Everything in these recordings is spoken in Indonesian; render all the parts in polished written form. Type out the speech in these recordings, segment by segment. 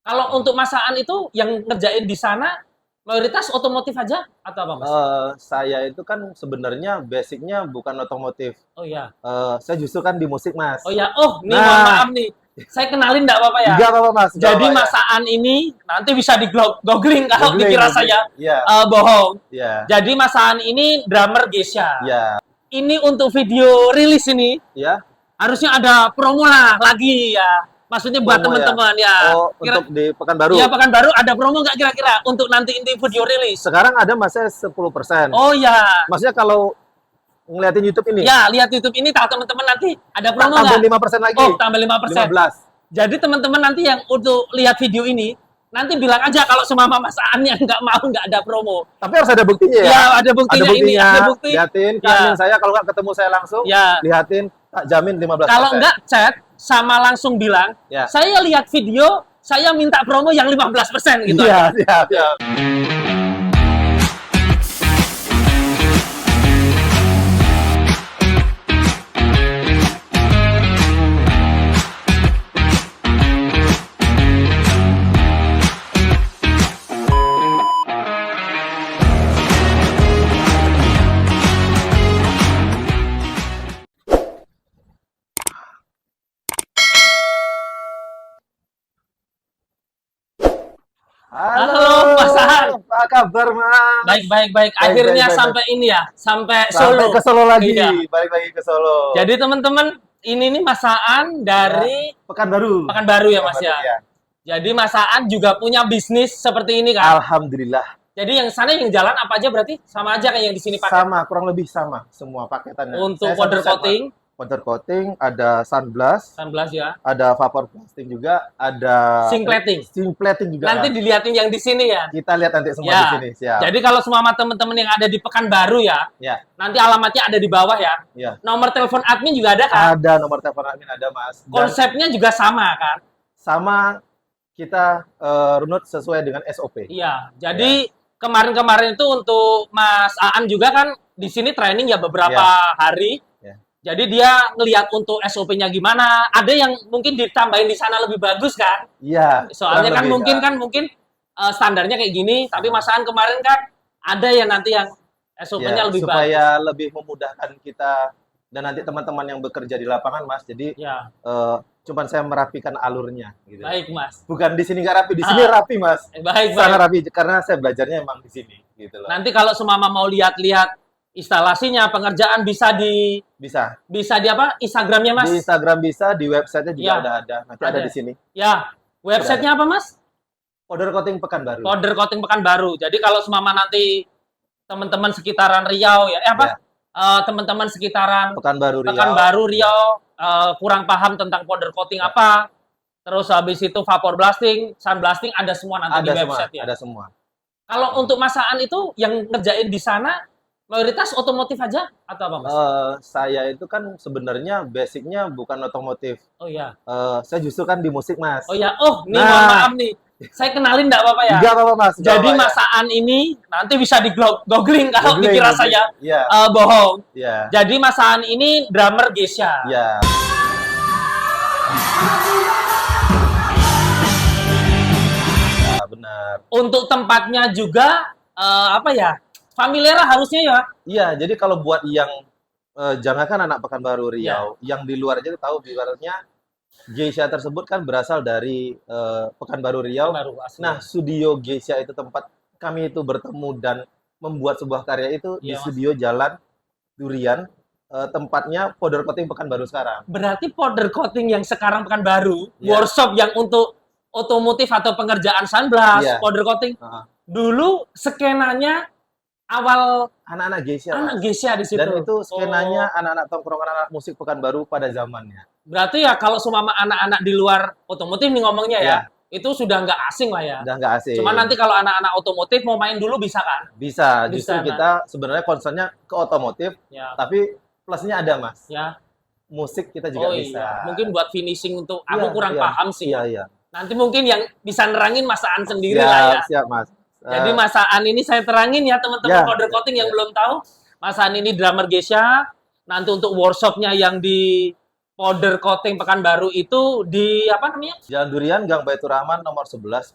Kalau untuk masakan itu yang ngerjain di sana mayoritas otomotif aja atau apa, Mas? Saya itu kan sebenarnya basicnya bukan otomotif. Oh ya. Saya justru kan di musik, Oh Mas. ya. Oh, nih mohon Nah, maaf nih. Saya kenalin enggak apa-apa ya. nggak apa-apa, Mas. Nggak Jadi apa-apa ya. masakan ini nanti bisa di googling kalau Googling, dikira googling. saya Iya, bohong. iya, Jadi masakan ini drummer Gesha. iya, Ini untuk video rilis ini iya. harusnya ada promo lah lagi ya. Maksudnya buat Promo ya. teman-teman ya. Oh, Kira untuk di Pekanbaru. ya Pekanbaru ada promo nggak kira-kira untuk nanti ini video rilis? Sekarang ada masnya 10%. Oh ya. Maksudnya kalau ngeliatin YouTube ini, Ya, lihat YouTube ini tahu teman-teman nanti ada promo tambah nggak? 5% lagi. Oh, tambah 5%. 15. Jadi teman-teman nanti yang untuk lihat video ini, nanti bilang aja kalau semama Mas Aan yang nggak mau nggak ada promo. Tapi harus ada buktinya ya. Ya, ada buktinya, Ada buktinya. ini, ada bukti. Lihatin, Ya. kanin saya kalau nggak ketemu saya langsung, Ya. lihatin, tak jamin 15%. Kalau nggak chat sama langsung bilang, Ya. saya lihat video, saya minta promo yang 15% gitu. Iya, siap, siap. Halo, Mas Aan. Apa kabar, Mas? Baik, baik, baik. Baik, Akhirnya baik, baik, sampai ini ya, sampai Sampai Solo. ke Solo lagi, Iya. balik lagi ke Solo. Jadi teman-teman, ini nih Mas Aan dari Pekanbaru. Pekanbaru ya Mas ya. Pekanbaru, ya. Jadi Mas Aan juga punya bisnis seperti ini kan? Alhamdulillah. Jadi yang sana yang jalan apa aja berarti sama aja kayak yang di sini pakai. Sama, kurang lebih sama semua paketannya. Untuk Saya powder sama-sama. coating, Powder coating, ada sunblast, 19 ya. ada vapor blasting juga, ada Sing plating. Sing plating juga. Nanti dilihatin yang di sini ya. Kita lihat nanti semua Ya. di sini, siap. Jadi kalau semua teman-teman yang ada di Pekanbaru ya, Ya, nanti alamatnya ada di bawah ya. ya. Nomor telepon admin juga ada kan? Ada nomor telepon admin, ada, Mas. Dan Konsepnya juga sama kan? sama kita runut sesuai dengan SOP. Iya. Jadi kemarin-kemarin itu untuk Mas Aan juga kan di sini training ya beberapa hari. Ya. Jadi dia ngelihat untuk SOP-nya gimana. Ada yang mungkin ditambahin di sana lebih bagus kan? Iya. Soalnya kan kurang lebih, mungkin standarnya kayak gini, tapi Mas Aan kemarin kan ada ya nanti yang SOP-nya lebih bagus. supaya lebih memudahkan kita dan nanti teman-teman yang bekerja di lapangan, Mas. Jadi Ya, cuman saya merapikan alurnya gitu. baik Mas. Bukan di sini nggak rapi, di sini rapi, Mas. Baik, Sangat baik. rapi karena saya belajarnya emang di sini gitu loh. Nanti kalau semama mau lihat-lihat instalasinya, pengerjaan bisa di Bisa apa? Instagramnya Mas? di Instagram, bisa di website-nya juga Ya. udah ada. Nanti ada Ada. di sini. Ya, websitenya apa Mas? Powder coating Pekanbaru. Powder Coating Pekanbaru. Jadi kalau semama nanti teman-teman sekitaran Riau ya, teman-teman sekitaran Pekanbaru Riau. Pekanbaru Riau kurang paham tentang powder coating apa, terus habis itu vapor blasting, sun blasting ada semua nanti di Ada semua, website ya. ada semua. Kalau untuk masakan itu yang ngerjain di sana mayoritas otomotif aja atau apa Mas? Saya itu kan sebenarnya basicnya bukan otomotif. Oh ya. Saya justru kan di musik, Mas. Oh ya. Oh, nih Nah. mohon maaf nih. Saya kenalin enggak apa-apa ya. Nggak apa-apa, Mas. Nggak Jadi apa-apa ya. masakan ini nanti bisa di googling kalau Googling, dikira googling. saya Iya, bohong. iya, Jadi masakan ini drummer Gesha. iya. Ya, benar. Untuk tempatnya juga familiar harusnya ya. Iya, jadi kalau buat yang jangankan anak Pekanbaru Iya. Riau, yang di luar aja tahu ibaratnya Geisha tersebut kan berasal dari Pekanbaru Riau. Baru asli. Nah, studio Geisha itu tempat kami itu bertemu dan membuat sebuah karya itu di Iya, Mas. studio Jalan Durian, tempatnya Powder Coating Pekanbaru sekarang. Berarti powder coating yang sekarang Pekanbaru, Iya. workshop yang untuk otomotif atau pengerjaan sunblast, Iya. powder coating. Heeh. Dulu skenanya awal Anak-anak Geisha, anak Mas. Gesha di situ. Dan itu skenanya Oh, anak-anak tongkrongan anak musik Pekanbaru pada zamannya. berarti ya kalau semua anak-anak di luar otomotif nih ngomongnya ya, Iya. itu sudah nggak asing lah ya. Udah nggak asing. Cuma nanti kalau anak-anak otomotif mau main dulu bisa kan? Bisa, Bisa, justru kan? kita sebenarnya concernnya ke otomotif, Ya, tapi plusnya ada, Mas. ya. Musik kita juga Oh bisa. iya, mungkin buat finishing untuk aku Iya, kurang iya. paham sih. Iya, iya. Nanti mungkin yang bisa nerangin masaan sendiri Siap, lah ya. siap, Mas. Jadi Masaan ini saya terangin ya teman-teman Ya, powder coating yang ya. belum tahu. Masaan ini drummer Gesha. Nanti untuk workshopnya yang di powder coating Pekanbaru itu di apa namanya? Jalan Durian, Gang Baitur Rahman nomor 11,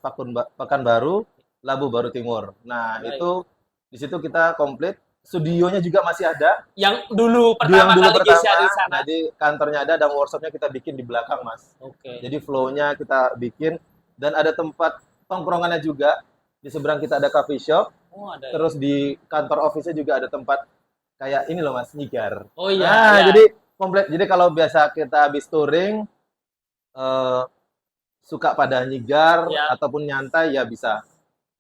Pekanbaru, Labu Baru Timur. Nah, Baik. itu di situ kita komplit. Studionya juga masih ada. Yang dulu Yang pertama dulu kali pertama, Gesia di sana. jadi kantornya ada dan workshopnya kita bikin di belakang, Mas. Oke. Jadi flow-nya kita bikin dan ada tempat tongkrongannya juga. Di seberang kita ada coffee shop. Oh, ada. Terus di kantor office-nya juga ada tempat kayak ini loh, Mas, nyigar. Oh iya. Nah, iya. jadi komplit. Jadi kalau biasa kita habis touring suka pada nyigar Ya. ataupun nyantai ya bisa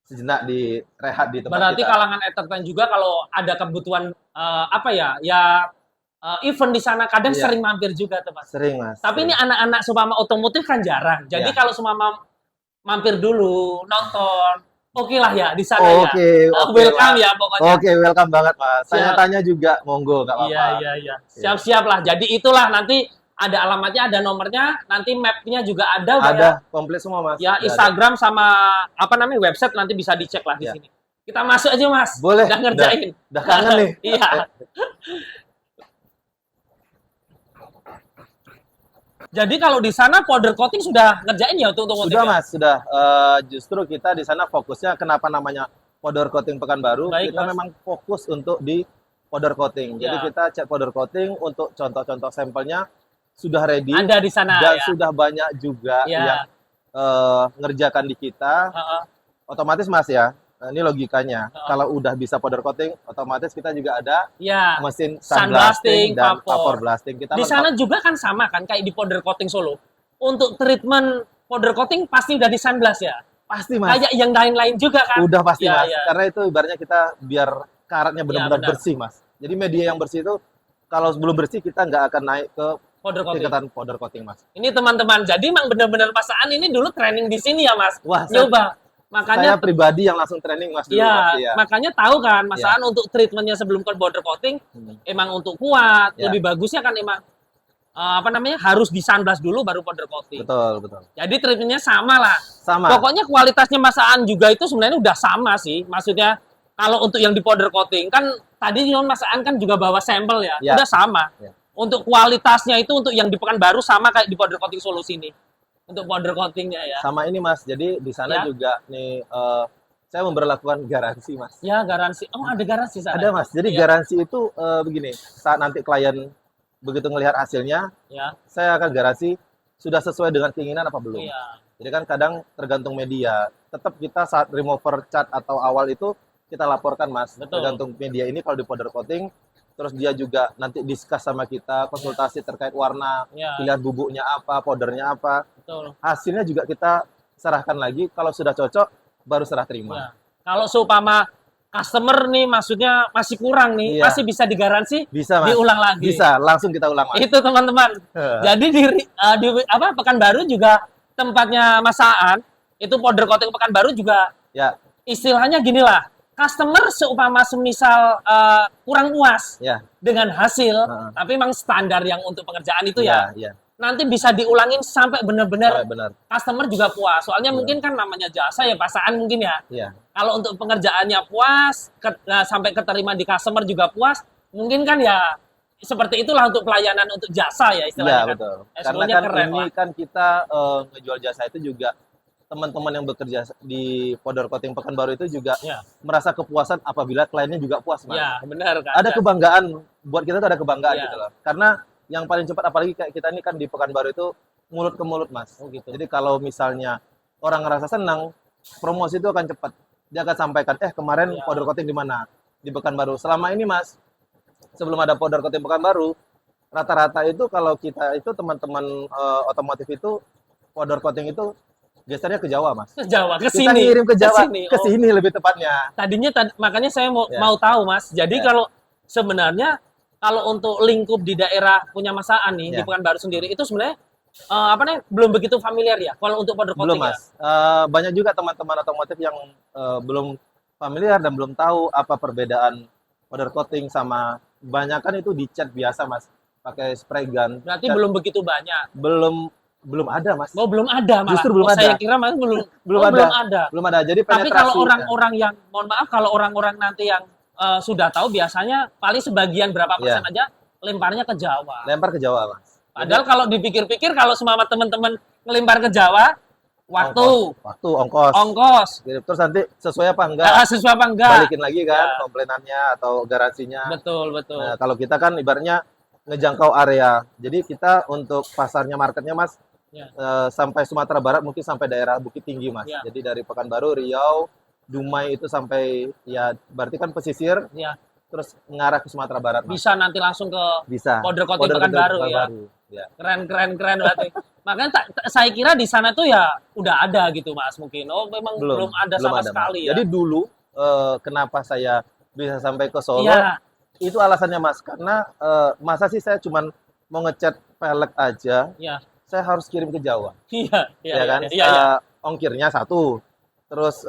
sejenak di rehat di tempat Berarti kita. kalangan entertain juga kalau ada kebutuhan apa ya? Ya event di sana kadang Iya. sering mampir juga tuh, Mas. Sering, Mas. Tapi sering. ini anak-anak seumpama otomotif kan jarang. Jadi Iya. kalau seumpama mampir dulu, nonton, oke lah ya di sana Oke, ya. oke, Welcome Mas. ya pokoknya. Oke, welcome banget, Mas. Siap. Tanya-tanya juga, monggo, nggak apa-apa. Iya. Siap-siap lah. Jadi itulah nanti ada alamatnya, ada nomornya, nanti map-nya juga ada. udah Ada komplit semua, Mas. Ya, Udah Instagram sama apa namanya website nanti bisa dicek lah di Ya. sini. Kita masuk aja, Mas. Boleh. Udah ngerjain. Udah kangen nih. Iya. Jadi kalau di sana powder coating sudah ngerjain ya untuk otomotif? Sudah, ya? Mas, sudah. Justru kita di sana fokusnya kenapa namanya powder coating Pekanbaru, Baik, kita Mas. memang fokus untuk di powder coating. Jadi Ya. kita cek powder coating untuk contoh-contoh sampelnya sudah ready Ada di sana dan ya. sudah banyak juga Ya. yang ngerjakan di kita. Heeh. Otomatis, Mas, ya. Ini logikanya. Heeh. Kalau udah bisa powder coating, otomatis kita juga ada Ya. mesin Sun sun blasting blasting, dan vapor. vapor blasting. Kita Di lengkap. sana juga kan sama kan kayak di powder coating Solo. Untuk treatment powder coating pasti udah di sunblast ya. pasti, Mas. Kayak yang lain-lain juga kan. Udah pasti, Ya, Mas. ya. Karena itu ibaratnya kita biar karatnya benar-benar benar. bersih, Mas. Jadi media yang bersih itu kalau belum bersih kita nggak akan naik ke Powder coating. tingkatan powder coating, Mas. Ini teman-teman, jadi emang benar-benar pasaan ini dulu training di sini ya, Mas. Wah, saya Nyoba. Makanya pribadi yang langsung training, Mas, dulu, Mas. Iya, Iya. makanya tahu kan Masaan untuk treatmentnya sebelum ke powder coating Hmm. emang untuk kuat, Ya. lebih bagusnya kan emang apa namanya harus di sunblast dulu baru powder coating. Betul, betul. Jadi treatmentnya sama lah. Sama. Pokoknya kualitasnya Masaan juga itu sebenarnya udah sama sih. Maksudnya kalau untuk yang di powder coating kan tadi Masaan kan juga bawa sampel ya, Ya. udah sama. Ya. Untuk kualitasnya itu untuk yang di Pekanbaru sama kayak di powder coating Solo sini. Untuk powder coatingnya ya. Sama ini, Mas. Jadi di sana Ya. juga nih saya memberlakukan garansi, Mas. Ya garansi. Oh ada garansi sana. Ada, Mas. Jadi Iya. garansi itu begini, saat nanti klien begitu melihat hasilnya, Ya. saya akan garansi sudah sesuai dengan keinginan apa belum. Iya. Jadi kan kadang tergantung media. Tetap kita saat remover cat atau awal itu kita laporkan, Mas. Betul. Tergantung media ini kalau di powder coating, terus dia juga nanti discuss sama kita, konsultasi terkait warna, Ya. pilihan bubuknya apa, powdernya apa. Betul. Hasilnya juga kita serahkan lagi. Kalau sudah cocok, baru serah terima. Ya. Kalau seumpama customer nih maksudnya masih kurang nih, Iya. masih bisa digaransi Bisa, Mas. diulang lagi. Bisa, langsung kita ulang, Mas. Itu teman-teman. Jadi di apa Pekanbaru juga tempatnya Masaan itu powder coating Pekanbaru juga Ya, istilahnya gini lah. Customer seumpama semisal kurang puas ya. dengan hasil, Heeh. tapi memang standar yang untuk pengerjaan itu ya, Iya. nanti bisa diulangin sampai benar-benar Benar. customer juga puas. Soalnya Iya. mungkin kan namanya jasa ya pasaan mungkin ya. Iya. Kalau untuk pengerjaannya puas, sampai keterima di customer juga puas, mungkin kan ya seperti itulah untuk pelayanan untuk jasa ya Iya, istilahnya kan. betul. Karena SO-nya kan keren ini lah. kan kita ngejual jasa itu juga teman-teman yang bekerja di powder coating Pekanbaru itu juga Ya, merasa kepuasan apabila kliennya juga puas, Mas. ya benar kan. Ada kebanggaan, buat kita tuh ada kebanggaan Iya. gitu loh. Karena yang paling cepat apalagi kayak kita ini kan di Pekanbaru itu mulut ke mulut, Mas. Oh, gitu. Jadi kalau misalnya orang ngerasa senang, promosi itu akan cepat. Dia akan sampaikan, kemarin Iya. powder coating di mana? Di Pekanbaru. Selama ini, Mas, sebelum ada powder coating Pekanbaru, rata-rata itu kalau kita itu teman-teman otomotif itu powder coating itu gesternya ke Jawa, Mas. Ke Jawa, ke Kita sini. ngirim ke Jawa, sini. ke Oh, sini lebih tepatnya. tadinya makanya saya mau Ya. mau tahu Mas. Jadi Ya. kalau sebenarnya kalau untuk lingkup di daerah punya Masaan nih di Ya. Pekanbaru sendiri itu sebenarnya apa namanya belum begitu familiar ya kalau untuk powder Belum, coating ya. Mas. Banyak juga teman-teman otomotif yang belum familiar dan belum tahu apa perbedaan powder coating sama banyakan itu dicat biasa, Mas. Pakai spray gun. Berarti Cat belum begitu banyak. belum ada, Mas. Oh, belum ada malah. Justru belum Oh, ada. Saya kira Mas belum Belum oh, ada. belum ada. Belum ada. Jadi Tapi penetrasi. kalau orang-orang yang mohon maaf kalau orang-orang nanti yang sudah tahu biasanya paling sebagian berapa persen aja lemparnya ke Jawa. lempar ke Jawa, Mas. Padahal kalau dipikir-pikir, kalau semua teman-teman ngelempar ke Jawa, waktu, ongkos, terus nanti sesuai apa enggak, sesuai apa enggak, balikin lagi kan Ya. komplainannya atau garansinya. Betul. Nah, kalau kita kan ibaratnya ngejangkau area, jadi kita untuk pasarnya, marketnya Mas, Ya. sampai Sumatera Barat, mungkin sampai daerah Bukit Tinggi Mas. Ya. Jadi dari Pekanbaru, Riau, Dumai itu sampai, ya berarti kan pesisir, Ya. terus mengarah ke Sumatera Barat Mas. Bisa nanti langsung ke Bisa. Border Coating Pekanbaru ya. Ya. Keren berarti. Makanya saya kira di sana tuh ya udah ada gitu Mas mungkin. Oh, memang belum ada sama Mas. sekali ya. Jadi dulu kenapa saya bisa sampai ke Solo? Iya. Itu alasannya Mas, karena masa sih saya cuman mau ngecat pelek aja, Iya. saya harus kirim ke Jawa. Iya, Ya kan? Iya. Ongkirnya satu, terus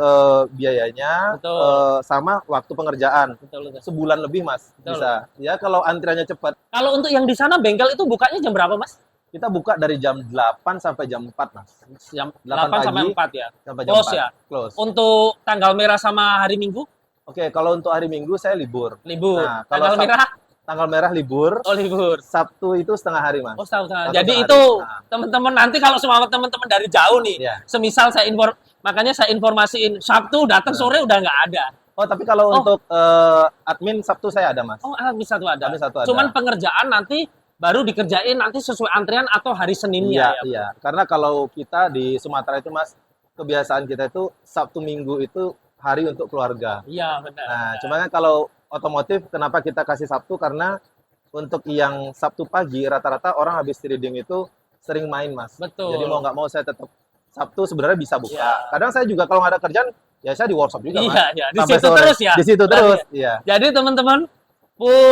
biayanya Betul. sama waktu pengerjaan. Betul. Sebulan lebih Mas, Betul. bisa. Ya kalau antriannya cepat, Kalau untuk yang di sana bengkel itu bukanya jam berapa Mas? kita buka dari jam 8 sampai jam 4 Mas. Jam 8 8 sampai pagi 4 ya. Sampai jam Close 4. ya? Close. Untuk tanggal merah sama hari Minggu? Oke, kalau untuk hari Minggu saya libur. Libur. Nah, kalau tanggal merah? Tanggal merah libur. Oh, libur. Sabtu itu setengah hari Mas. Oh, setengah. Satu Jadi setengah itu hari. Nah. teman-teman nanti kalau semua teman-teman dari jauh nih, Iya. semisal makanya saya informasiin Sabtu datang sore udah nggak ada. Oh, tapi kalau untuk admin Sabtu saya ada Mas. Oh, bisa tuh ada. Admin Sabtu ada. Cuman pengerjaan nanti baru dikerjain nanti sesuai antrian atau hari Seninnya ya. Iya. Karena kalau kita di Sumatera itu Mas, kebiasaan kita itu Sabtu Minggu itu hari untuk keluarga. Iya, benar. Nah, cuma kan kalau otomotif kenapa kita kasih Sabtu, karena untuk yang Sabtu pagi rata-rata orang habis reading itu sering main Mas. Betul. Jadi mau nggak mau saya tetap Sabtu sebenarnya bisa buka. Iya. Kadang saya juga kalau nggak ada kerjaan ya saya di workshop juga Mas. Iya. Di Sampai situ sore. terus ya. Di situ terus. Iya. Jadi teman-teman,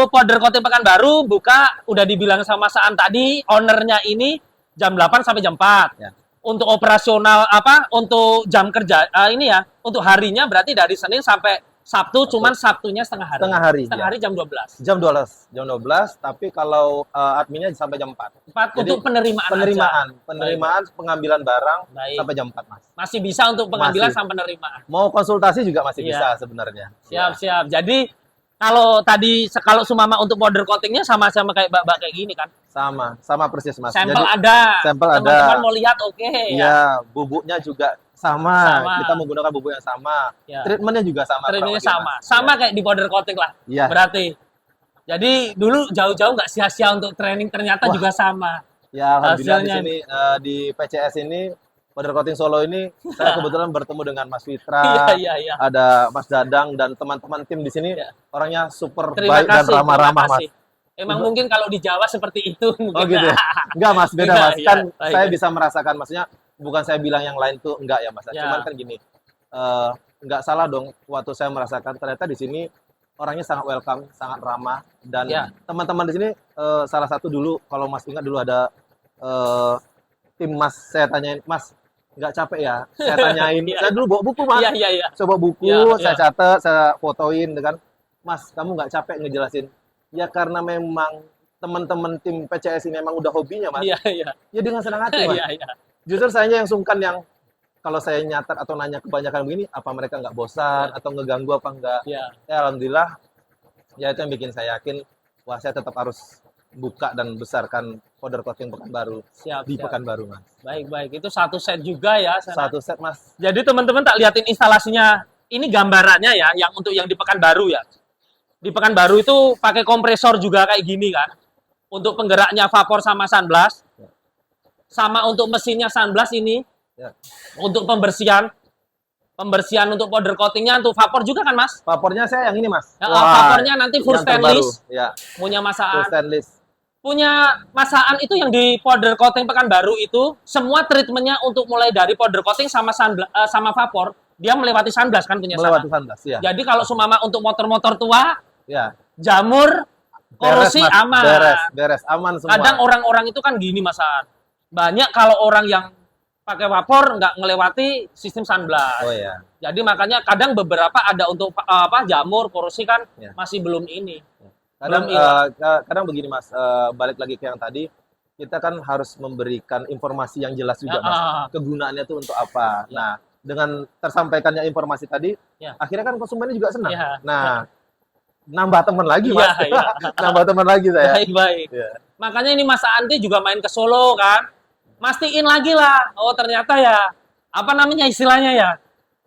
Powder Coating Pekanbaru buka, udah dibilang sama Saan tadi, ownernya ini jam 8 sampai jam 4. Ya. Untuk operasional untuk jam kerja ini ya, untuk harinya berarti dari Senin sampai Sabtu, cuman Sabtunya setengah hari. Setengah hari jam 12. Jam 12, tapi kalau adminnya sampai jam 4. 4 Jadi, untuk penerimaan. Pengambilan barang Baik. sampai jam 4 Mas. Masih bisa untuk pengambilan Masih. sampai penerimaan. Mau konsultasi juga masih Iya. bisa sebenarnya. Siap. Jadi kalau Sumama untuk powder coatingnya sama-sama kayak Mbak kayak gini kan? Sama persis Mas. Sampel Jadi, ada. sampel ada. Teman-teman mau lihat oke Iya, bubuknya juga sama. Sama. Kita menggunakan bubuk yang sama. Ya. Treatmentnya juga sama. Treatmentnya kurang lebih, sama. Mas. Sama kayak di powder coating lah. Iya. Berarti. Jadi dulu jauh-jauh nggak sia-sia untuk training, ternyata Wah. juga sama. Ya, alhamdulillah di Hasilnya. sini di PCS ini Powder Coating Solo ini saya kebetulan bertemu dengan Mas Fitra, Iya. ada Mas Dadang dan teman-teman tim di sini Iya. orangnya super Terima baik dan kasih. ramah-ramah Mas. Emang mungkin kalau di Jawa seperti itu mungkin. Oh gitu ya? Enggak Mas, beda Enggak, Mas. iya. Kan Baik. saya bisa merasakan, maksudnya bukan saya bilang yang lain tuh enggak ya Mas. Ya. Cuman kan gini, enggak salah dong waktu saya merasakan ternyata di sini orangnya sangat welcome, sangat ramah, dan Ya. teman-teman di sini salah satu dulu kalau Mas ingat dulu ada tim Mas, saya tanyain, Mas nggak capek ya? Saya tanyain, Iya. saya dulu bawa buku Mas, Iya. coba buku, Iya, saya iya. catat, saya fotoin, kan, Mas kamu nggak capek ngejelasin? Ya karena memang teman-teman tim PCS ini memang udah hobinya Mas, Iya. ya dengan senang hati Mas. Iya. Justru saya yang sungkan yang kalau saya nyatat atau nanya kebanyakan begini, apa mereka nggak bosan atau ngeganggu apa enggak? Iya. Ya alhamdulillah, ya itu yang bikin saya yakin, wah saya tetap harus buka dan besarkan powder coating Pekanbaru Siap. di Pekanbaru Mas. Baik. Itu satu set juga ya. Sana. Satu set Mas. Jadi teman-teman tak liatin instalasinya. Ini gambarannya ya, yang untuk yang di Pekanbaru ya. Di Pekanbaru itu pakai kompresor juga kayak gini kan. Untuk penggeraknya vapor sama sunblast. Sama untuk mesinnya sunblast ini. Ya. Untuk pembersihan untuk powder coatingnya untuk vapor juga kan Mas? Vapornya saya yang ini Mas. Ya, Wah, vapornya nanti full yang terbaru. stainless. Ya, Punya full Masaan. stainless. Punya Masaan itu yang di powder coating Pekanbaru itu semua treatmentnya untuk mulai dari powder coating sama sama vapor dia melewati sunblast kan punya Melewati sana. sunblast ya. Jadi kalau sumama untuk motor-motor tua, Ya. jamur, korosi Mas. aman. Beres, aman semua. Kadang orang-orang itu kan gini Masaan. Banyak kalau orang yang pakai vapor nggak ngelewati sistem sunblast. Oh ya. Jadi makanya kadang beberapa ada untuk jamur, korosi kan Ya. masih belum ini. Kadang, Belum hilang. kadang begini Mas, balik lagi ke yang tadi, kita kan harus memberikan informasi yang jelas juga Mas. Kegunaannya itu untuk apa. Ya. Nah, dengan tersampaikannya informasi tadi, Ya. akhirnya kan konsumennya juga senang. Ya. Nah, nambah teman lagi, Iya, Mas. iya. Nambah teman lagi saya. Baik-baik. Iya. Makanya ini Mas Andi juga main ke Solo kan. Mastiin lagi lah. Oh ternyata ya, apa namanya istilahnya ya,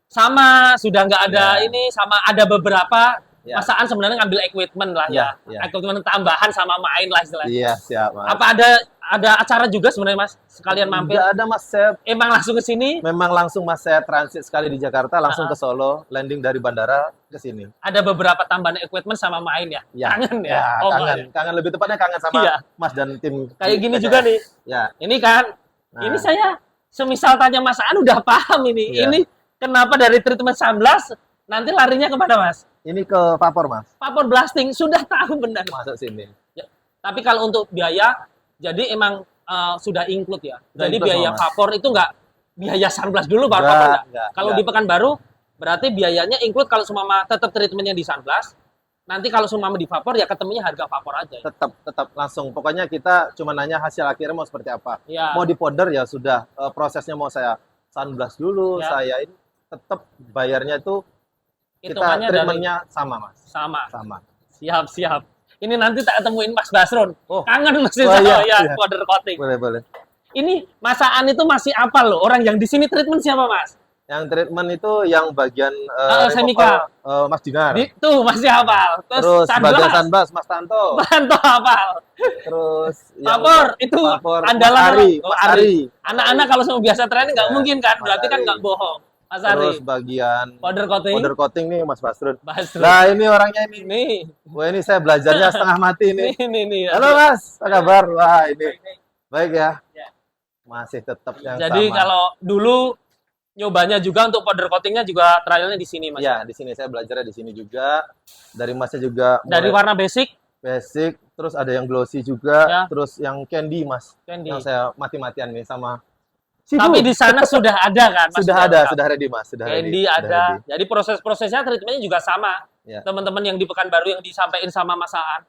sama sudah nggak ada Ya. ini, sama ada beberapa. Ya. Mas Aan sebenarnya ngambil equipment lah ya. Ya, ya. Equipment tambahan sama main lah istilahnya. Iya, siap, Mas. Apa ada acara juga sebenarnya Mas? Sekalian mampir. Nggak ada, Mas. Saya Emang langsung ke sini? memang langsung, Mas, saya transit sekali di Jakarta, langsung ke Solo, landing dari bandara ke sini. Ada beberapa tambahan equipment sama main ya? Ya. Kangen ya? Ya, Oh, kangen. enggak ya? Kangen, lebih tepatnya kangen sama Iya. Mas dan tim. Kayak gini PCS. juga nih. Ya. Ini kan, Nah. ini saya semisal tanya Mas Aan udah paham ini. Iya. Ini kenapa dari treatment sunblast nanti larinya kemana Mas? Ini ke vapor, Mas. Vapor blasting, sudah tahu benar. Masuk sini. Ya. Tapi kalau untuk biaya, jadi emang sudah include ya. Sudah Jadi include biaya semua, Mas. vapor itu nggak biaya sunblast dulu baru Enggak, vapor nggak? enggak, Kalau enggak. di Pekanbaru, berarti biayanya include kalau semua tetap treatmentnya di sunblast. Nanti kalau semua di vapor ya ketemunya harga vapor aja. Ya. Tetap langsung. Pokoknya kita cuma nanya hasil akhirnya mau seperti apa. Ya. Mau di powder ya sudah, prosesnya mau saya sunblast dulu, Ya. saya ini tetap bayarnya itu kita Hitungannya dari treatmentnya sama, Mas. sama. Sama. Siap, siap. Ini nanti tak ketemuin Mas Basron. Oh. Kangen masih Oh, iya, ya, iya. powder coating. Boleh. Ini Masaan itu masih apa loh? Orang yang di sini treatment siapa Mas? Yang treatment itu yang bagian chemical. Mas Dinar. Tuh masih hafal. Terus sunblast, bagian sunblast Mas Tanto. Bantu hafal. Terus Vapor itu vapor andalan Mas Ari. orang. Mas Ari. Anak-anak kalau semua biasa training nggak Ya, mungkin kan? Mas Berarti kan Ari. nggak bohong. Mas Terus Ari. bagian Powder coating. powder coating nih Mas Basrun. Basron. Nah, ini orangnya ini. Nih. Wah, ini saya belajarnya setengah mati nih. Nih. Halo Mas, apa kabar? Wah, ini baik ya. Ya. Masih tetap yang Jadi sama. kalau dulu nyobanya juga untuk powder coatingnya juga trialnya di sini Mas. Ya, di sini saya belajarnya di sini juga. Dari Masnya juga Dari mulai warna basic basic, terus ada yang glossy juga, Ya. terus yang candy Mas. candy. Yang saya mati-matian nih sama Tapi di sana sudah ada kan? Mas? sudah ada, sudah ready Mas, sudah Candy ready. Sudah ada. ready. Jadi proses-prosesnya treatmentnya juga sama. Ya. Teman-teman yang di Pekanbaru yang disampaikan sama Mas Aan.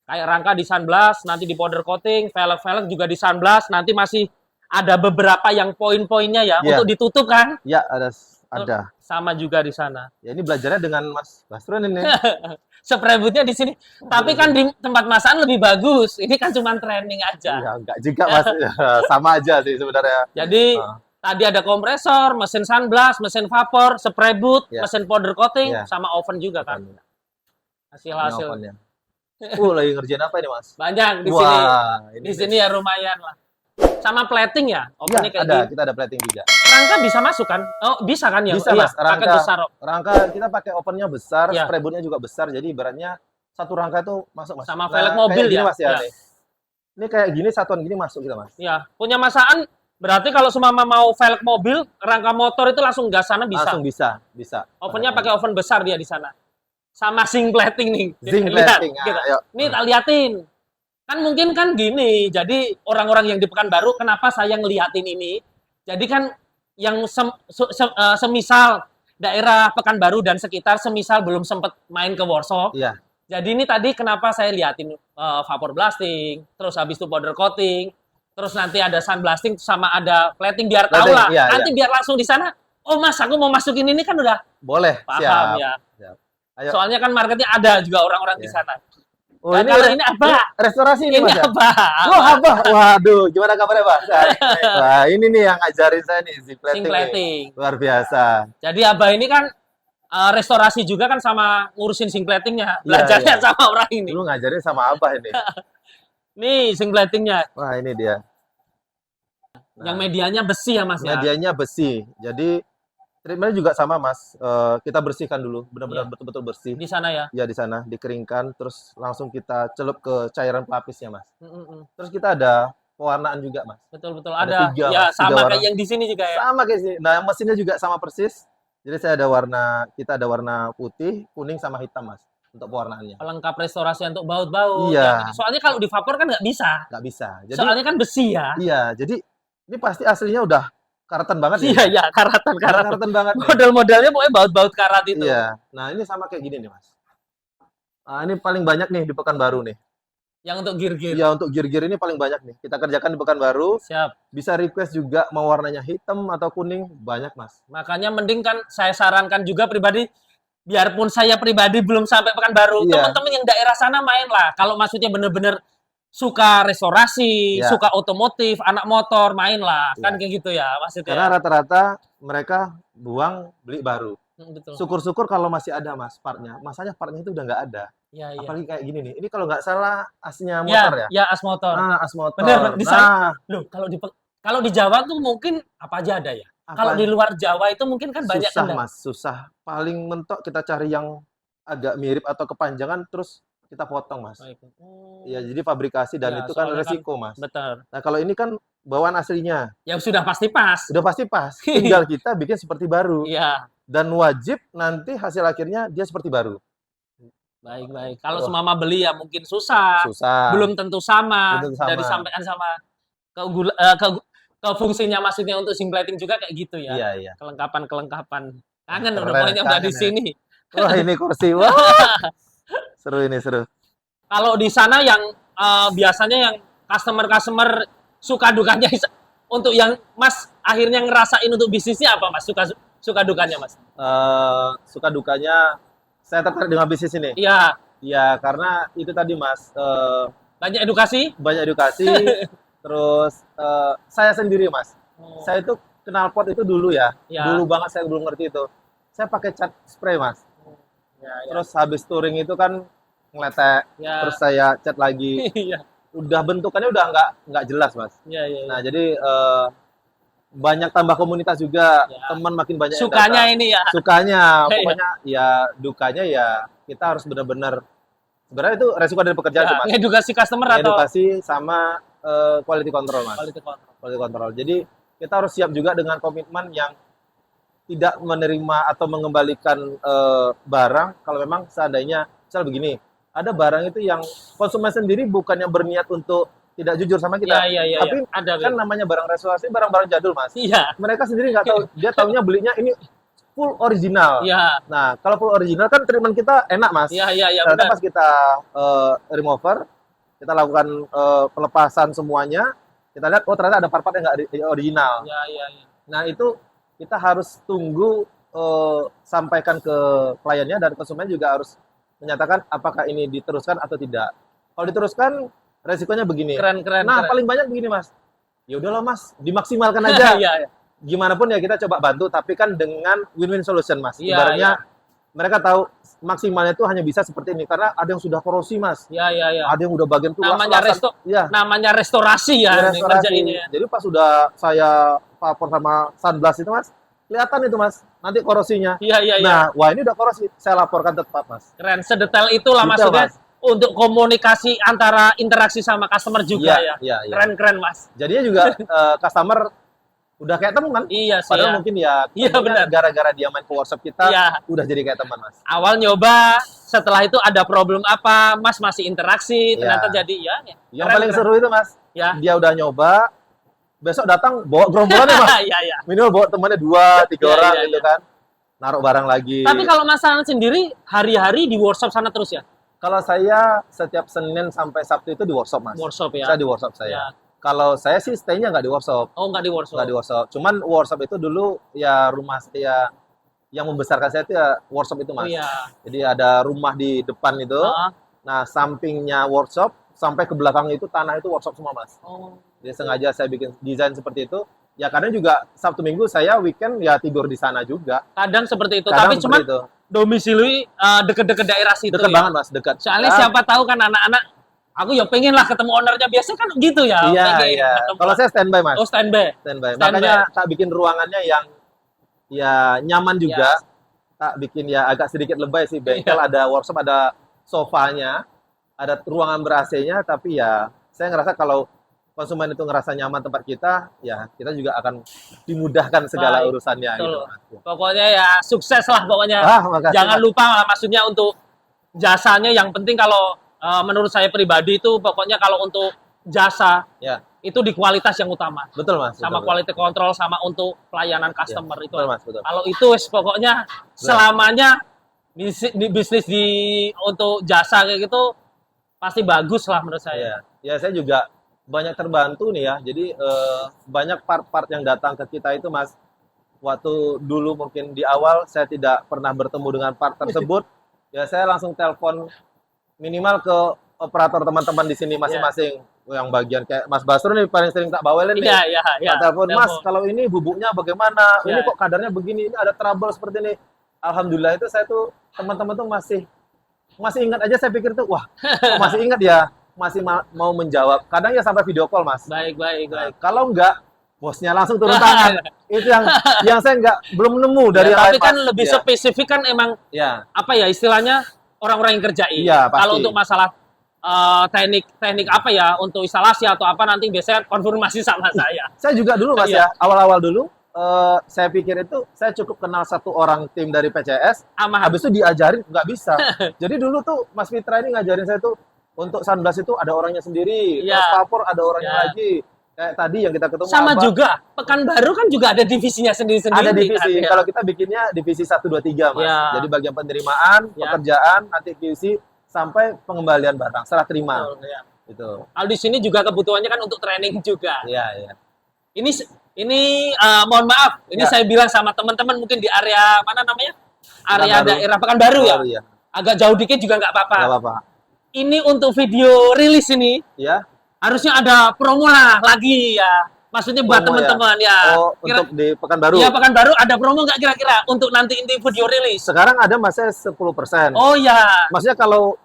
Kayak rangka di sunblast, nanti di powder coating, velg-velg juga di sunblast, nanti masih ada beberapa yang poin-poinnya ya Iya. untuk ditutup kan? Ya, ada. Sama juga di sana. Ya, ini belajarnya dengan Mas Basrun ini. Spray bootnya di sini. Tapi kan di tempat Mas Aan lebih bagus. Ini kan cuma training aja. Ya, enggak juga Mas. Sama aja sih sebenarnya. Jadi Ah. tadi ada kompresor, mesin sunblast, mesin vapor, spray boot, Ya. mesin powder coating, Ya. sama oven juga kan. Ini Hasil-hasil ovennya. Lagi ngerjain apa ini Mas? banyak di sini. Wah, ini Di sini ya lumayan lah. Sama plating ya? Iya, Ovennya kayak ada. gini. Kita ada plating juga. Rangka bisa masuk kan? Oh, bisa kan ya? Bisa, Iya, Mas. Rangka- paket besar. Rangka kita pakai ovennya besar, Iya. spray bootnya juga besar. Jadi ibaratnya satu rangka itu masuk Mas. Sama velg mobil kayak gini, ya? Mas ya. Iya. Nih. Ini kayak gini satuan gini masuk kita Mas. Ya, punya masaan berarti kalau semua mau velg mobil, rangka motor itu langsung gas sana bisa. Langsung bisa. Ovennya pakai oven besar dia di sana. Sama zinc plating nih. Zinc Lihat, plating. gitu. Ayo. Nih tak liatin. Kan mungkin kan gini, jadi orang-orang yang di Pekanbaru kenapa saya ngeliatin ini? Jadi kan yang semisal daerah Pekanbaru dan sekitar semisal belum sempat main ke workshop. Iya. Jadi ini tadi kenapa saya liatin vapor blasting, terus habis itu powder coating, terus nanti ada sun blasting sama ada plating biar tahu Plating, lah. iya, Nanti biar langsung di sana. Oh Mas, aku mau masukin ini kan udah Boleh. paham Siap. ya. Siap. Ayo. Soalnya kan marketnya ada juga orang-orang di Iya. sana. Oh, Nah, kalau ini apa? restorasi ini Ini Mas ya? apa? Oh, apa? Waduh, gimana kabarnya, Pak? Wah, ini nih yang ngajarin saya nih, zinc plating. Zinc nih. plating. Luar biasa. Jadi Abah ini kan restorasi juga kan sama ngurusin zinc platingnya. Iya, Belajarnya iya. sama orang ini. Dulu ngajarin sama Abah ini. Nih zinc platingnya. Wah, ini dia. Yang medianya besi ya Mas ya? Medianya besi. Jadi treatmentnya juga sama, Mas. Kita bersihkan dulu, benar-benar Iya. betul-betul bersih. Di sana ya? Ya, di sana dikeringkan, terus langsung kita celup ke cairan pelapisnya, Mas. Mm-mm. Terus kita ada pewarnaan juga, Mas. Betul-betul Ada ada. tiga, Ya Mas, tiga sama warna. kayak yang di sini juga ya? Sama kayak sini. Nah, mesinnya juga sama persis. Jadi saya ada kita ada warna putih, kuning, sama hitam, Mas, untuk pewarnaannya. Pelengkap restorasi untuk baut-baut. Iya. Soalnya kalau di vapor kan nggak bisa. Nggak bisa. Jadi, Soalnya kan besi ya? iya, jadi ini pasti aslinya udah karatan banget Iya, ya. iya. Karatan. Udah karatan banget nih. Model-modelnya pokoknya baut-baut karat itu. Iya. Nah, ini sama kayak gini nih, Mas. Nah, ini paling banyak nih di Pekanbaru nih. Yang untuk gear-gear. Iya, untuk gear-gear ini paling banyak nih. Kita kerjakan di Pekanbaru. Siap. Bisa request juga mau warnanya hitam atau kuning, banyak, Mas. Makanya mending kan saya sarankan juga pribadi biarpun saya pribadi belum sampai Pekanbaru, Iya. teman-teman yang daerah sana main lah. Kalau maksudnya bener-bener suka restorasi, Iya. suka otomotif, anak motor, main lah. Kan Iya. kayak gitu ya maksudnya. Karena rata-rata mereka buang, beli baru. Betul. Syukur-syukur kalau masih ada mas partnya. Masanya partnya itu udah nggak ada. Iya, iya. Apalagi kayak gini nih. Ini kalau nggak salah asnya Ya, motor ya? ya as motor. As motor. Bener, di sana. Nah, Loh, kalau di Jawa tuh mungkin apa aja ada ya. Kalau di luar Jawa itu mungkin kan banyak susah kendala. mas, susah. Paling mentok kita cari yang agak mirip atau kepanjangan terus kita potong mas. Oh. Ya jadi fabrikasi dan Ya, itu kan soalnya resiko mas. Betul. Nah kalau ini kan bawaan aslinya. Yang sudah pasti pas. Sudah pasti pas. Tinggal kita bikin seperti baru. Iya. Dan wajib nanti hasil akhirnya dia seperti baru. Baik. Kalau semama beli ya mungkin susah. Susah. Belum tentu sama. Belum tentu sama. Dari sampaikan sama ke fungsinya maksudnya untuk zinc plating juga kayak gitu ya. Iya. Kelengkapan. Kangen udah Keren, pokoknya udah di kangen ya. sini. Wah ini kursi. Wah. Seru ini, seru. Kalau di sana yang biasanya yang customer suka dukanya untuk yang Mas akhirnya ngerasain untuk bisnisnya apa Mas? Suka dukanya Mas? Suka dukanya saya tertarik dengan bisnis ini. Iya. Ya karena itu tadi mas Banyak edukasi? banyak edukasi. Terus saya sendiri mas, saya itu knalpot itu dulu ya. Ya. Dulu banget saya belum ngerti itu. Saya pakai cat spray mas. Ya. Terus habis touring itu kan ngeletek. Ya. Terus saya cat lagi. Iya. Udah bentukannya udah nggak jelas mas. Iya. Nah jadi banyak tambah komunitas juga. Ya. Teman makin banyak yang Sukanya datang. ini ya. Sukanya, Iya. pokoknya ya dukanya ya kita harus benar-benar sebenarnya itu resiko dari pekerjaan sih, Ya, mas. edukasi customer atau Edukasi sama quality control mas. quality control. Quality control. Jadi kita harus siap juga dengan komitmen yang tidak menerima atau mengembalikan barang kalau memang seandainya misal begini, ada barang itu yang konsumen sendiri bukannya berniat untuk tidak jujur sama kita, Iya. tapi Ada kan namanya barang restorasi, barang-barang jadul mas. Iya. Mereka sendiri nggak tahu, dia taunya belinya ini full original. Iya. Nah, kalau full original kan treatment kita enak, Mas. Iya, Ternyata benar. pas kita remover, kita lakukan pelepasan semuanya, kita lihat, oh ternyata ada part-part yang nggak original. Iya. Nah, itu kita harus tunggu sampaikan ke kliennya dan konsumen juga harus menyatakan apakah ini diteruskan atau tidak. Kalau diteruskan, resikonya begini. Keren. Nah, paling banyak begini, Mas. Ya udahlah, Mas, dimaksimalkan aja. Iya. Gimana pun ya kita coba bantu, tapi kan dengan win-win solution, Mas. Iya, Ibaratnya mereka tahu maksimalnya itu hanya bisa seperti ini karena ada yang sudah korosi, Mas. Iya. Ada yang udah bagian tuh Namanya restorasi ya, restorasi. ngerjain ya. Jadi pas sudah saya vapor sama sunblast itu, Mas, kelihatan itu, Mas, nanti korosinya. Iya. Nah, wah ini udah korosi, saya laporkan tepat, Mas. Keren, sedetail itulah Detail, maksudnya Mas. untuk komunikasi antara interaksi sama customer juga ya. Iya. Keren Mas. Jadinya juga customer udah kayak teman. Iya sih. Padahal Ya. mungkin ya, Iya, benar. gara-gara dia main ke workshop kita, Iya. udah jadi kayak teman, Mas. Awal nyoba, setelah itu ada problem apa, Mas masih interaksi, ternyata jadi ya. Yang Keren, paling keren. seru itu, Mas, Ya. dia udah nyoba, besok datang bawa gerombolan ya, Mas. Iya. Minimal bawa temannya 2-3 Iya, orang iya, gitu iya. kan. Naruh barang lagi. Tapi kalau Mas Anan sendiri hari-hari di workshop sana terus ya? Kalau saya setiap Senin sampai Sabtu itu di workshop, Mas. Workshop ya. Saya di workshop saya. Ya. Kalau saya sih stay-nya nggak di workshop. Oh, nggak di workshop. Nggak di workshop. Cuman workshop itu dulu ya rumah saya yang membesarkan saya itu ya workshop itu, Oh Mas. iya. Jadi ada rumah di depan itu. Ah. Nah, sampingnya workshop sampai ke belakang itu tanah itu workshop semua, Mas. Oh. Jadi sengaja saya bikin desain seperti itu. Ya karena juga Sabtu Minggu saya weekend ya tidur di sana juga. Kadang seperti itu, Kadang tapi seperti cuman itu. domisili deket-deket daerah situ Dekat ya. banget, Mas, dekat. Soalnya Ya, siapa tahu kan anak-anak, aku ya pengen lah ketemu ownernya. Biasanya kan gitu ya. Iya, pengen iya. ketemu. Kalau saya standby, Mas. Oh, standby. Standby. Standby. Makanya tak bikin ruangannya yang ya nyaman juga. Tak bikin ya agak sedikit lebay sih. Bengkel ada workshop, ada sofanya, ada ruangan ber-AC-nya, tapi ya saya ngerasa kalau konsumen itu ngerasa nyaman tempat kita, ya kita juga akan dimudahkan segala Baik. urusannya Betul. gitu, Mas. Pokoknya ya sukses lah pokoknya. Makasih, Jangan Mas. lupa lah maksudnya untuk jasanya yang penting kalau menurut saya pribadi itu pokoknya kalau untuk jasa Ya, itu di kualitas yang utama. betul, Mas. Sama betul, quality control sama untuk pelayanan customer itu. betul, Mas, betul. Kalau itu wes pokoknya selamanya bisnis untuk jasa kayak gitu pasti bagus lah menurut saya. Ya, saya juga banyak terbantu nih ya. Jadi banyak part-part yang datang ke kita itu, Mas, waktu dulu mungkin di awal saya tidak pernah bertemu dengan part tersebut, ya saya langsung telepon minimal ke operator teman-teman di sini masing-masing. Yang bagian kayak Mas Basro nih paling sering tak bawelin nih. Iya. Tak telepon, Mas, kalau ini bubuknya bagaimana? Ini kok kadarnya begini, ini ada trouble seperti ini. Alhamdulillah itu saya tuh teman-teman tuh masih ingat aja, saya pikir tuh wah, kok masih ingat ya, masih mau menjawab. Kadang ya sampai video call, Mas. Baik. Nah, kalau enggak bosnya langsung turun tangan. Itu yang saya belum nemu dari yang tapi lain, kan Mas. lebih spesifik kan emang apa ya istilahnya orang-orang yang kerjain. Iya, pasti. Kalau untuk masalah teknik apa ya untuk instalasi atau apa nanti biasanya konfirmasi sama saya. Saya juga dulu Mas ya, awal-awal dulu saya pikir itu saya cukup kenal satu orang tim dari PCS, habis itu diajarin nggak bisa. Jadi dulu tuh Mas Fitra ini ngajarin saya tuh untuk Sunblast itu ada orangnya sendiri, terus Vapor ada orangnya lagi. Kayak tadi yang kita ketemu sama juga Pekanbaru kan juga ada divisinya sendiri-sendiri. Ada divisi. Kalau kita bikinnya divisi 1 2 3, Mas. Jadi bagian penerimaan, pekerjaan, nanti QC sampai pengembalian barang, serah terima. Itu. Kalau di sini juga kebutuhannya kan untuk training juga. Iya. Ini mohon maaf, ini saya bilang sama teman-teman mungkin di area mana namanya? Area daerah Pekanbaru ya. Agak jauh dikit juga nggak apa-apa. Nggak apa-apa. Ini untuk video rilis ini. Ya. Harusnya ada promo lah lagi ya. Maksudnya buat teman-teman ya. Oh, untuk di Pekanbaru. Iya, Pekanbaru ada promo nggak kira-kira untuk nanti ini video rilis? Sekarang ada masnya 10%. Oh ya. Maksudnya kalau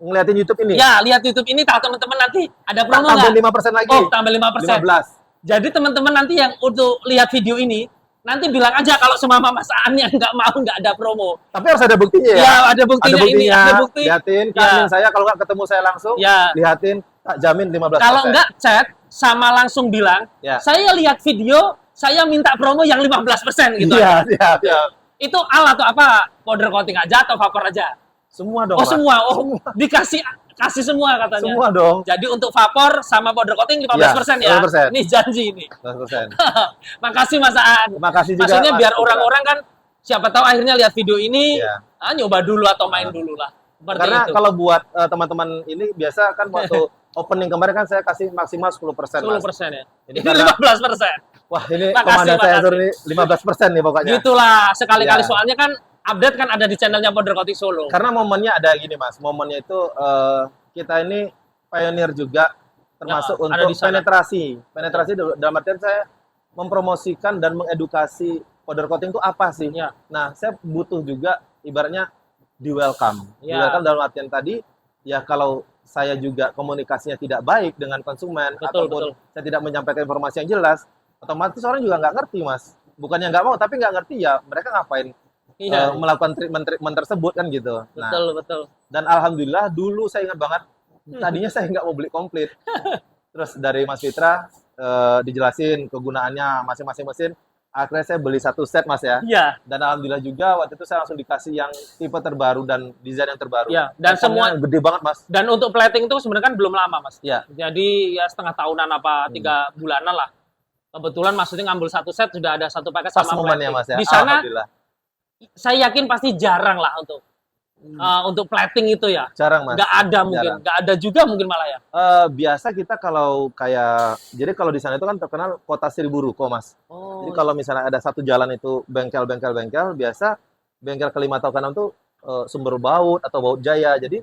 ngeliatin YouTube ini? Ya, lihat YouTube ini tahu teman-teman nanti ada promo nggak? Tambah 5% lagi. Oh, tambah 5%. 15. Jadi teman-teman nanti yang untuk lihat video ini, nanti bilang aja kalau semama Mas Aan yang nggak mau nggak ada promo. Tapi harus ada buktinya ya? Ya, ada buktinya, ini. Ada bukti. Lihatin, saya kalau nggak ketemu saya langsung, lihatin, tak jamin 15%. Kalau nggak chat, sama langsung bilang, saya lihat video, saya minta promo yang 15% gitu. Iya. Itu al atau apa? Powder coating aja atau vapor aja? Semua dong. Oh, semua. Oh, kasih semua katanya. Semua dong. Jadi untuk vapor sama powder coating 15% ya. 15%. Ini janji ini. 15%. Makasih Mas Aan. Makasih juga. Maksudnya biar orang-orang kan siapa tahu akhirnya lihat video ini, nyoba dulu atau main dulu lah. Karena kalau buat teman-teman ini biasa kan waktu opening kemarin kan saya kasih maksimal 10%. 10% ya. Ini 15%. Wah, ini komandan saya suruh ini 15% nih pokoknya. Gitulah, sekali-kali soalnya kan update kan ada di channelnya Powder Coating Solo. Karena momennya ada gini Mas, momennya itu kita ini pioneer juga termasuk untuk penetrasi. Penetrasi dalam artian saya mempromosikan dan mengedukasi powder coating itu apa sih. Nah, saya butuh juga ibaratnya di welcome. Di welcome dalam artian tadi, ya kalau saya juga komunikasinya tidak baik dengan konsumen, ataupun saya tidak menyampaikan informasi yang jelas, otomatis orang juga nggak ngerti Mas. Bukannya nggak mau, tapi nggak ngerti ya mereka ngapain melakukan treatment tersebut kan gitu. Betul. Dan alhamdulillah dulu saya ingat banget, tadinya saya nggak mau beli komplit. Terus dari Mas Fitra dijelasin kegunaannya masing-masing mesin. Akhirnya saya beli 1 set Mas ya. Iya. Dan alhamdulillah juga waktu itu saya langsung dikasih yang tipe terbaru dan desain yang terbaru. Iya. Dan semua gede banget Mas. Dan untuk plating itu sebenarnya kan belum lama Mas. Iya. Jadi ya setengah tahunan apa 3 bulanan lah. Kebetulan maksudnya ngambil 1 set sudah ada 1 paket sama plating. Mas, ya. Di sana saya yakin pasti jarang lah untuk plating itu ya. Jarang Mas. Nggak ada mungkin. Nggak ada juga mungkin malah ya. Biasa kita kalau kayak, jadi kalau di sana itu kan terkenal kota 1000 ruko Mas. Jadi kalau misalnya ada satu jalan itu bengkel, biasa bengkel ke-5 atau ke-6 tuh sumber baut atau baut jaya. Jadi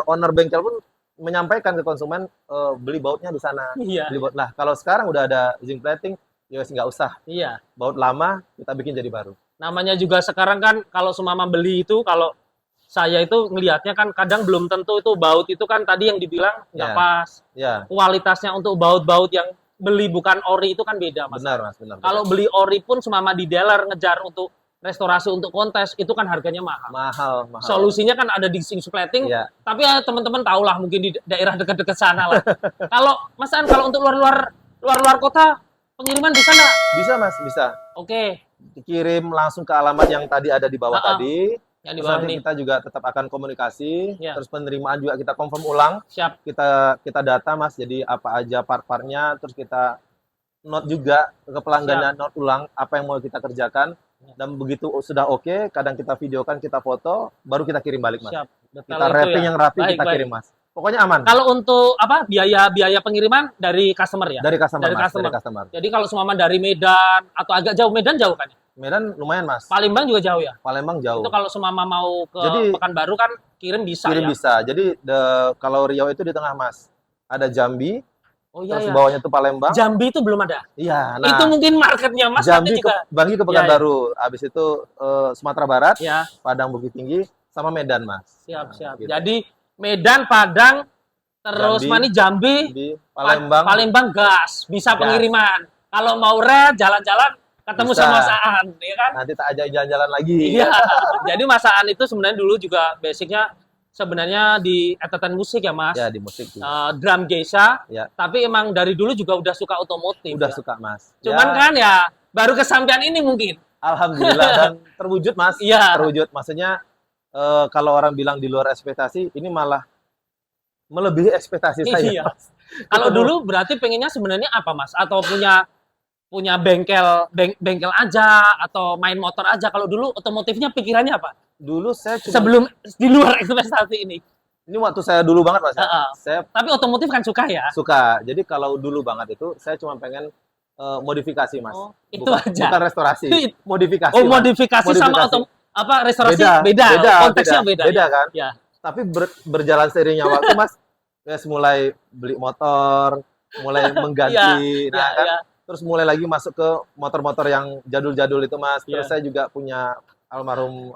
owner bengkel pun menyampaikan ke konsumen beli bautnya di sana. Iya. Beli baut. Nah kalau sekarang udah ada zinc plating, ya nggak usah. Iya. Baut lama kita bikin jadi baru. Namanya juga sekarang kan kalau semama beli itu, kalau saya itu ngelihatnya kan kadang belum tentu itu baut itu kan tadi yang dibilang nggak pas. Kualitasnya untuk baut-baut yang beli bukan ori itu kan beda Mas. Benar Mas, benar. Kalau beli ori pun semama di dealer ngejar untuk restorasi untuk kontes itu kan harganya mahal. Mahal. Solusinya kan ada di zinc plating. Tapi ya teman-teman tahulah mungkin di daerah dekat-dekat sana lah. Kalau Mas An, kalau untuk luar kota pengiriman bisa nggak? Bisa Mas, bisa. Oke. Dikirim langsung ke alamat yang tadi ada di bawah tadi. Yang di bawah nanti ini. kita juga tetap akan komunikasi. Terus penerimaan juga kita confirm ulang. Siap. Kita data Mas, jadi apa aja part-partnya, terus kita note juga ke pelanggannya, note ulang apa yang mau kita kerjakan. Dan begitu sudah oke, kadang kita videokan, kita foto, baru kita kirim balik Mas. Siap. Kita wrapping yang rapi, kita kirim Mas. Pokoknya aman. Kalau untuk apa biaya pengiriman dari customer ya? Dari customer, Dari Mas. customer. Dari customer. Jadi kalau seumpama dari Medan atau agak jauh, Medan jauh kan? Medan lumayan, Mas. Palembang juga jauh ya? Palembang jauh. Itu kalau seumpama mau ke Jadi, Pekanbaru kan kirim bisa kirim ya? bisa. Jadi kalau Riau itu di tengah, Mas. Ada Jambi, Oh iya terus ya. bawahnya itu Palembang. Jambi itu belum ada. Iya, Itu nah mungkin marketnya Mas Jambi nanti juga. Banggi ke Iya, Pekanbaru. Habis itu Sumatera Barat, Ya, Padang Bukit Tinggi, sama Medan, Mas. siap. Gitu. Jadi Medan, Padang, terus Jambi, mana Jambi, di Palembang, Palembang gas, bisa Gas. pengiriman. Kalau mau jalan-jalan ketemu Bisa. sama Mas Aan, ya kan? nanti tak ajak jalan-jalan lagi. Iya. Jadi Mas Aan itu sebenarnya dulu juga basicnya sebenarnya di entertain musik ya Mas. Ya, di musik juga. Drum geisha. Ya. Tapi emang dari dulu juga udah suka otomotif. Udah ya. suka, Mas. Cuman kan ya baru kesampaian ini mungkin. Alhamdulillah dan terwujud, Mas. Iya. Terwujud. Maksudnya kalau orang bilang di luar ekspektasi, ini malah melebihi ekspektasi saya. Iya. Kalau dulu berarti pengennya sebenarnya apa Mas? Atau punya bengkel aja atau main motor aja. Kalau dulu otomotifnya pikirannya apa? Dulu saya cuma Sebelum di luar ekspektasi ini. ini waktu saya dulu banget, Mas. Ya. Heeh. Saya Tapi otomotif kan suka ya? suka. Jadi kalau dulu banget itu saya cuma pengen modifikasi, Mas. Oh, itu bukan, aja. bukan restorasi. Modifikasi. Oh, Mas. modifikasi sama restorasi Beda. konteksnya beda. Beda Ya. kan? Ya. Tapi berjalan seiringnya waktu, Mas, mulai beli motor, mulai mengganti, nah kan, ya. terus mulai lagi masuk ke motor-motor yang jadul-jadul itu, Mas. Terus Ya. saya juga punya almarhum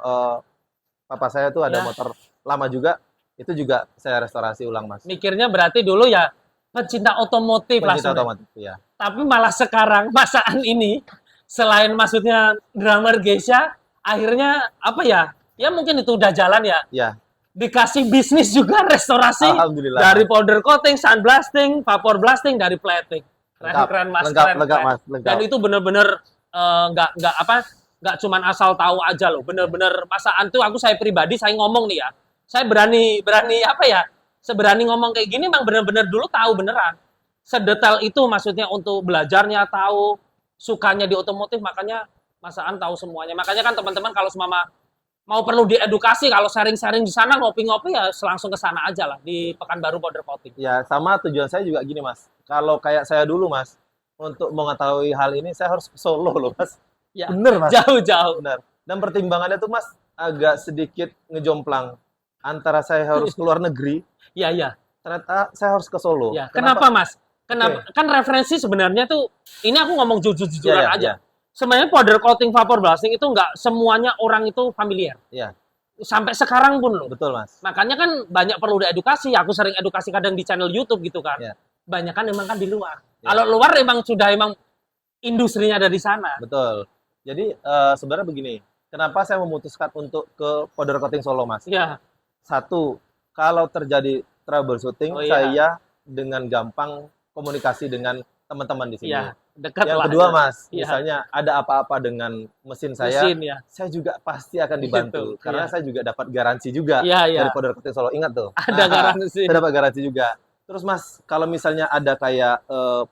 papa saya tuh ada Ya. motor lama juga, itu juga saya restorasi ulang, Mas. Mikirnya berarti dulu ya pecinta otomotif lah. Pencinta sebenarnya. otomotif, ya. Tapi malah sekarang masaan ini selain maksudnya drummer geisha, akhirnya apa ya? Ya mungkin itu udah jalan ya. Ya, Dikasih bisnis juga restorasi alhamdulillah. dari powder coating, sandblasting, vapor blasting, dari plating. Keren Mas, lengkap, keren. Mas, lengkap. Dan itu bener-bener nggak cuman asal tahu aja loh. Bener-bener masaan tuh saya pribadi saya ngomong nih ya. Saya berani apa ya? Seberani ngomong kayak gini emang bener-bener dulu tahu beneran. Sedetail itu maksudnya untuk belajarnya tahu, sukanya di otomotif, makanya masaan tahu semuanya. Makanya kan teman-teman kalau semama mau perlu diedukasi, kalau sharing-sharing di sana ngopi-ngopi ya langsung ke sana aja lah di Pekanbaru Powder Coating. Ya, sama tujuan saya juga gini, Mas. Kalau kayak saya dulu, Mas, untuk mengetahui hal ini saya harus ke Solo loh, Mas. Ya, Bener, Mas. jauh-jauh. Benar. Dan pertimbangannya tuh, Mas, agak sedikit ngejomplang. Antara saya harus keluar negeri, Ya. ternyata saya harus ke Solo. Ya. Kenapa Mas? Kenapa? Kan referensi sebenarnya tuh, ini aku ngomong jujur-jujuran Ya, aja. ya. Sebenarnya powder coating vapor blasting itu nggak semuanya orang itu familiar. Iya, Sampai sekarang pun loh. betul, Mas. Makanya kan banyak perlu diedukasi. Aku sering edukasi kadang di channel YouTube gitu kan. Ya. Banyak kan emang kan di luar. Ya. Kalau luar emang sudah industrinya ada di sana. Betul. Jadi sebenarnya begini, kenapa saya memutuskan untuk ke powder coating Solo, Mas? Ya. Satu, kalau terjadi troubleshooting, Oh, iya. saya dengan gampang komunikasi dengan teman-teman di sini. Ya. Dekat Yang lah. kedua, Mas, Iya. misalnya ada apa-apa dengan mesin saya, Mesin ya. saya juga pasti akan dibantu. Gitu, Karena iya. saya juga dapat garansi juga Iya. dari powder coating Solo. Ingat tuh. Ada garansi. Saya dapat garansi juga. Terus, Mas, kalau misalnya ada kayak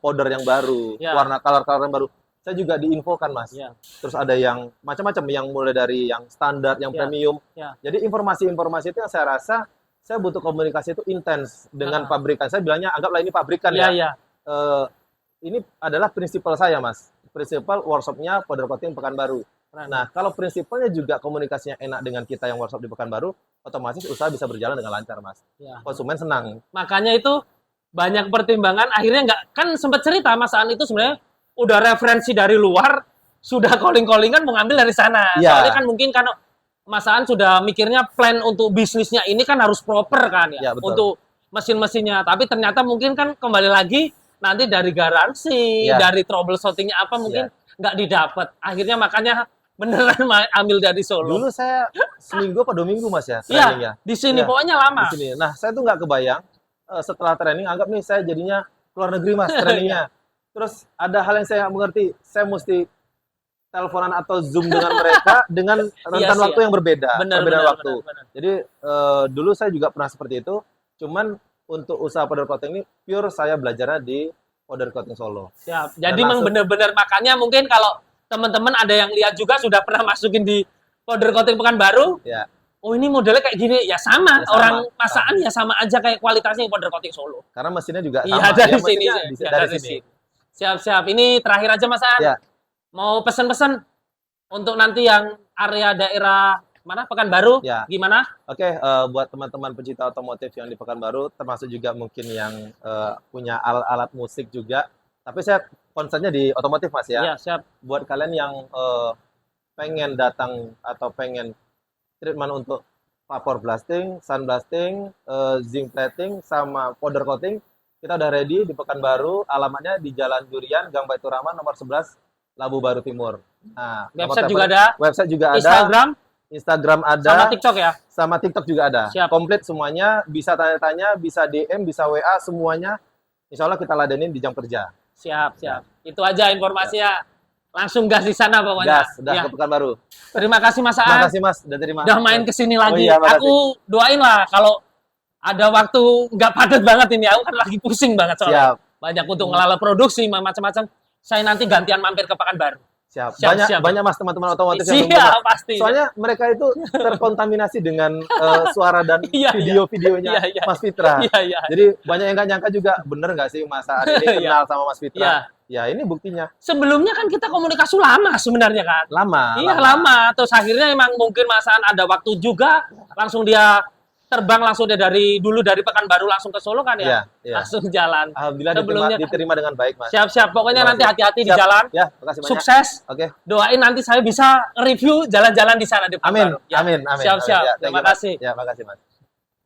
powder yang baru, Ya. warna color-color yang baru, saya juga diinfokan, Mas. Ya. Terus ada yang macam-macam, yang mulai dari yang standar, yang Ya. premium. Ya. Jadi informasi-informasi itu yang saya rasa saya butuh komunikasi itu intens dengan pabrikan. Saya bilangnya anggaplah ini pabrikan ya. Iya. Ini adalah prinsipal saya, Mas. Prinsipal workshopnya powder coating Pekanbaru. Nah, kalau prinsipalnya juga komunikasinya enak dengan kita yang workshop di Pekanbaru, otomatis usaha bisa berjalan dengan lancar, Mas. Ya. Konsumen senang. Makanya itu banyak pertimbangan. Akhirnya nggak, kan sempat cerita Mas Aan itu sebenarnya udah referensi dari luar, sudah calling-callingan mau ngambil dari sana. Ya. Soalnya kan mungkin kan Mas Aan sudah mikirnya plan untuk bisnisnya ini kan harus proper kan ya, Ya, betul. untuk mesin-mesinnya. Tapi ternyata mungkin kan kembali lagi nanti dari garansi, Ya. dari troubleshootingnya apa mungkin nggak didapat. Akhirnya makanya beneran ambil dari Solo. Dulu saya seminggu apa 2 minggu, Mas, ya, Iya, trainingnya. di sini Ya, pokoknya lama. di sini. Nah, saya tuh nggak kebayang setelah training, anggap nih saya jadinya keluar negeri, Mas, trainingnya. Terus ada hal yang saya nggak mengerti, saya mesti teleponan atau zoom dengan mereka dengan rentan sih, waktu yang berbeda, Benar, perbedaan benar, waktu. benar. Jadi dulu saya juga pernah seperti itu, cuman untuk usaha powder coating ini pure saya belajarnya di powder coating Solo. Siap. Dan Jadi memang langsung- benar-benar makanya mungkin kalau teman-teman ada yang lihat juga sudah pernah masukin di powder coating Pekanbaru, Ya, oh ini modelnya kayak gini, ya sama. Ya sama, Orang pasangan ya sama aja kayak kualitasnya powder coating Solo. Karena mesinnya juga Iya, sama. dari Ya, sini. mesinnya Ya, dari dari sini. sini. Siap-siap. Ini terakhir aja Mas Aan. Ya. Mau pesen-pesen untuk nanti yang area daerah mana Pekanbaru, Ya. gimana? Oke, buat teman-teman pecinta otomotif yang di Pekanbaru, termasuk juga mungkin yang punya alat-alat musik juga. Tapi saya concernnya di otomotif, Mas ya. Iya, siap. Buat kalian yang pengen datang atau pengen treatment untuk vapor blasting, sun blasting, zinc plating, sama powder coating, kita udah ready di Pekanbaru. Alamatnya di Jalan Durian, Gang Baitur Rahman, nomor 11, Labu Baru Timur. Nah, nomor Website juga telepon- ada, Website juga ada. Instagram, ada. sama TikTok ya. Sama TikTok juga ada. Siap. Komplit semuanya, bisa tanya-tanya, bisa DM, bisa WA, semuanya. Insya Allah kita ladenin di jam kerja. Siap. Itu aja informasinya. Langsung gas di sana pokoknya. Gas, udah Ya. ke Pekanbaru. Terima kasih Mas Terima Aan. kasih Mas, udah terima. Udah main kesini lagi. iya, makasih. Aku doain lah kalau ada waktu nggak padat banget ini. Aku kan lagi pusing banget soalnya. Siap, Banyak untuk ngelola produksi, macam-macam. Saya nanti gantian mampir ke Pekanbaru. siap. Siap, siap. Banyak Mas teman-teman otomotif yang Siap, nunggu. pasti. Soalnya mereka itu terkontaminasi dengan suara dan Iya, video-videonya Iya. Mas Fitra. Iya. Jadi banyak yang nggak nyangka juga, bener nggak sih Mas Aan ini Iya. kenal sama Mas Fitra? Iya. Ya ini buktinya. Sebelumnya kan kita komunikasi lama sebenarnya kan. Lama. Iya lama. Terus akhirnya emang mungkin Mas Aan ada waktu juga. Langsung dia terbang langsung dia dari Pekanbaru langsung ke Solo kan ya. Iya. Langsung jalan. Alhamdulillah Sebelumnya diterima dengan baik Mas. Siap. Pokoknya Terima nanti kasih. hati-hati di Siap. jalan. Ya, makasih banyak. Sukses. Oke. Doain nanti saya bisa review jalan-jalan di sana di Amin. Pekanbaru. Ya. Amin. Siap. Ya, thank Terima you, Mas. kasih. Ya, makasih Mas.